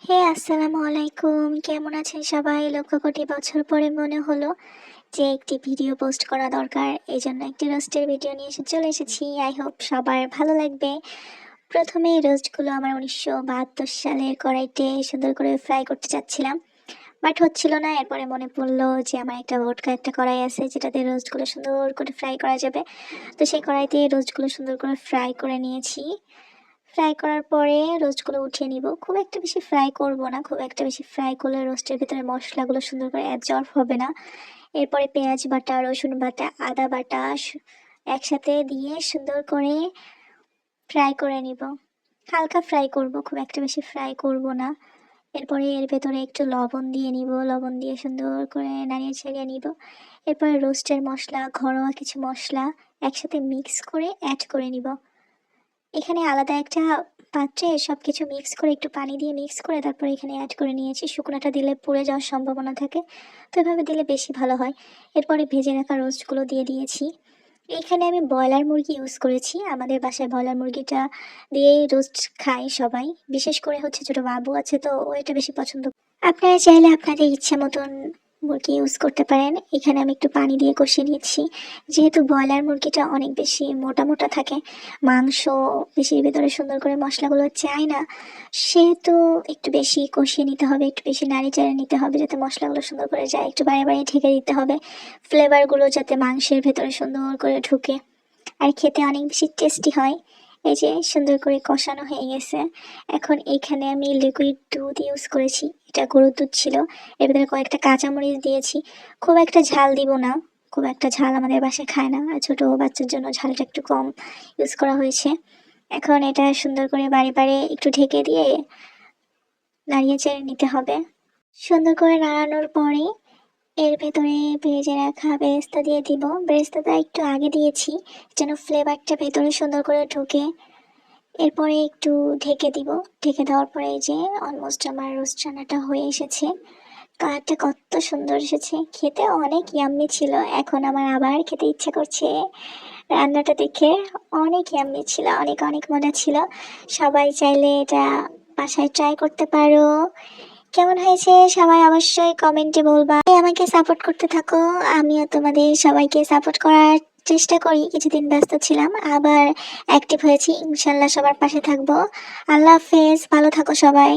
হে আসসালামু আলাইকুম, কেমন আছেন সবাই? লক্ষ কোটি বছর পরে মনে হলো যে একটি ভিডিও পোস্ট করা দরকার, এই জন্য একটি রোস্টের ভিডিও নিয়ে চলে এসেছি। আই হোপ সবার ভালো লাগবে। প্রথমে এই রোস্টগুলো আমার 1972 সালের কড়াইতে সুন্দর করে ফ্রাই করতে চাচ্ছিলাম, বাট হচ্ছিল না। এরপরে মনে পড়লো যে আমার একটা কড়াই আছে যেটাতে রোস্টগুলো সুন্দর করে ফ্রাই করা যাবে। তো সেই কড়াইতে রোস্টগুলো সুন্দর করে ফ্রাই করে নিয়েছি। ফ্রাই করার পরে রোস্টগুলো উঠিয়ে নিব। খুব একটা বেশি ফ্রাই করব না, খুব একটা বেশি ফ্রাই করলে রোস্টের ভিতরে মশলাগুলো সুন্দর করে অ্যাবজর্ব হবে না। এরপরে পেঁয়াজ বাটা, রসুন বাটা, আদা বাটা একসাথে দিয়ে সুন্দর করে ফ্রাই করে নিব। হালকা ফ্রাই করব, খুব একটা বেশি ফ্রাই করব না। এরপরে এর ভেতরে একটু লবণ দিয়ে নিব, লবণ দিয়ে সুন্দর করে নাড়িয়ে ছাড়িয়ে নিব। এরপরে রোস্টের মশলা, ঘরোয়া কিছু মশলা একসাথে মিক্স করে অ্যাড করে নিব। এখানে আলাদা একটা পাত্রে সব কিছু মিক্স করে, একটু পানি দিয়ে মিক্স করে তারপরে এখানে অ্যাড করে নিয়েছি। শুকনোটা দিলে পুড়ে যাওয়ার সম্ভাবনা থাকে, তো এভাবে দিলে বেশি ভালো হয়। এরপরে ভেজে রাখা রোস্টগুলো দিয়ে দিয়েছি। এখানে আমি ব্রয়লার মুরগি ইউজ করেছি। আমাদের বাসায় ব্রয়লার মুরগিটা দিয়েই রোস্ট খাই সবাই, বিশেষ করে হচ্ছে ছোটো বাবু আছে তো ও এটা বেশি পছন্দ। আপনারা চাইলে আপনাদের ইচ্ছা মতন মুরগি ইউজ করতে পারেন। এখানে আমি একটু পানি দিয়ে কষিয়ে নিচ্ছি। যেহেতু ব্রয়লার মুরগিটা অনেক বেশি মোটা মোটা থাকে, মাংস বেশির ভেতরে সুন্দর করে মশলাগুলো চায় না, সেহেতু একটু বেশি কষিয়ে নিতে হবে, একটু বেশি নাড়ি চাড়ে নিতে হবে যাতে মশলাগুলো সুন্দর করে যায়। একটু বারে বারে ঢেকে দিতে হবে ফ্লেভারগুলো যাতে মাংসের ভেতরে সুন্দর করে ঢুকে আর খেতে অনেক বেশি টেস্টি হয়। এই যে সুন্দর করে কষানো হয়ে গেছে। এখন এখানে আমি লিকুইড দুধ ইউজ করেছি, এটা গরুর দুধ ছিল। এর ভিতরে কয়েকটা কাঁচামরিচ দিয়েছি। খুব একটা ঝাল দিব না, খুব একটা ঝাল আমাদের বাসায় খায় না, আর ছোটো বাচ্চার জন্য ঝালটা একটু কম ইউজ করা হয়েছে। এখন এটা সুন্দর করে বারে বারে একটু ঢেকে দিয়ে নাড়িয়ে চেড়ে নিতে হবে। সুন্দর করে নাড়ানোর পরে এর ভেতরে ভেজে রাখা বেরেস্তা দিয়ে দিব। বেরেস্তাটা একটু আগে দিয়েছি যেন ফ্লেভারটা ভেতরে সুন্দর করে ঢোকে। এরপরে একটু ঢেকে দিব। ঢেকে দেওয়ার পরে এই যে অলমোস্ট আমার রোস্ট রান্নাটা হয়ে এসেছে। কালারটা কত সুন্দর এসেছে, খেতে অনেক ইয়াম্মি ছিল। এখন আমার আবার খেতে ইচ্ছে করছে। রান্নাটা দেখে অনেক ইয়াম্মি ছিল, অনেক অনেক মজা ছিল। সবাই চাইলে এটা বাসায় ট্রাই করতে পারো। কেমন হয়েছে সবাই অবশ্যই কমেন্টে বলবা। আমাকে সাপোর্ট করতে থাকো, আমিও তোমাদের সবাইকে সাপোর্ট করার চেষ্টা করি। কিছুদিন ব্যস্ত ছিলাম, আবার অ্যাক্টিভ হয়েছি। ইনশাল্লাহ সবার পাশে থাকবো। আল্লাহ হাফেজ, ভালো থাকো সবাই।